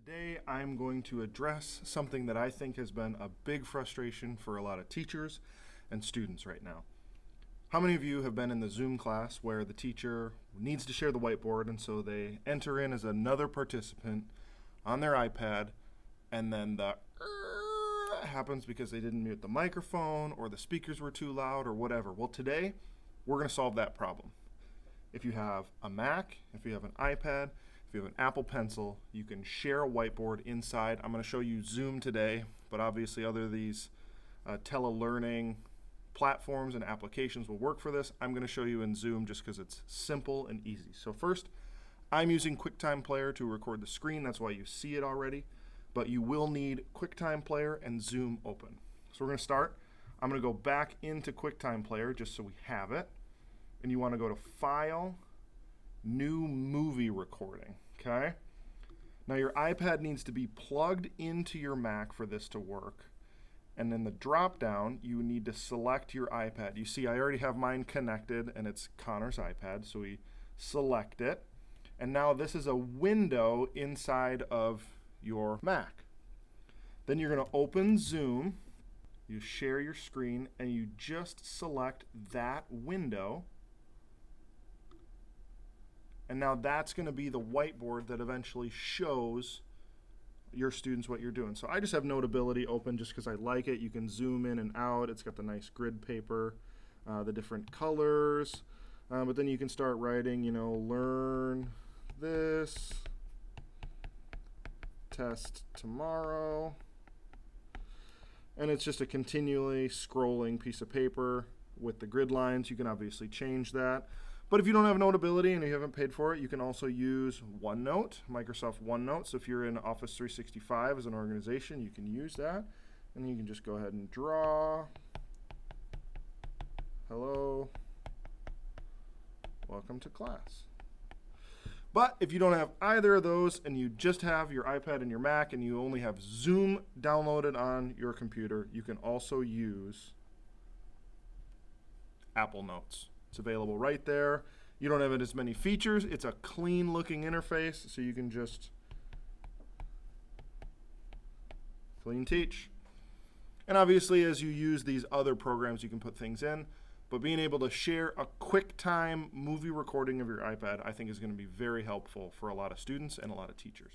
Today I'm going to address something that I think has been a big frustration for a lot of teachers and students right now. How many of you have been in the Zoom class where the teacher needs to share the whiteboard and so they enter in as another participant on their iPad and then the happens because they didn't mute the microphone or the speakers were too loud or whatever? Well, today we're going to solve that problem. If you have a Mac, if you have an iPad, if you have an Apple Pencil, you can share a whiteboard inside. I'm going to show you Zoom today, but obviously other these telelearning platforms and applications will work for this. I'm going to show you in Zoom just because it's simple and easy. So first, I'm using QuickTime Player to record the screen. That's why you see it already. But you will need QuickTime Player and Zoom open. So we're going to start. I'm going to go back into QuickTime Player just so we have it. And you want to go to File, New Movie Recording, okay? Now your iPad needs to be plugged into your Mac for this to work. And in the drop down, you need to select your iPad. You see I already have mine connected and it's Connor's iPad, so we select it. And now this is a window inside of your Mac. Then you're going to open Zoom, you share your screen, and you just select that window. And now that's going to be the whiteboard that eventually shows your students what you're doing. So I just have Notability open just because I like it. You can zoom in and out. It's got the nice grid paper, the different colors. But then you can start writing, learn this, test tomorrow. And it's just a continually scrolling piece of paper with the grid lines. You can obviously change that. But if you don't have Notability and you haven't paid for it, you can also use OneNote, Microsoft OneNote. So if you're in Office 365 as an organization, you can use that. And you can just go ahead and draw. Hello. Welcome to class. But if you don't have either of those and you just have your iPad and your Mac and you only have Zoom downloaded on your computer, you can also use Apple Notes. It's available right there. You don't have as many features. It's a clean looking interface, so you can just clean teach. And obviously as you use these other programs, you can put things in. But being able to share a QuickTime movie recording of your iPad, I think is going to be very helpful for a lot of students and a lot of teachers.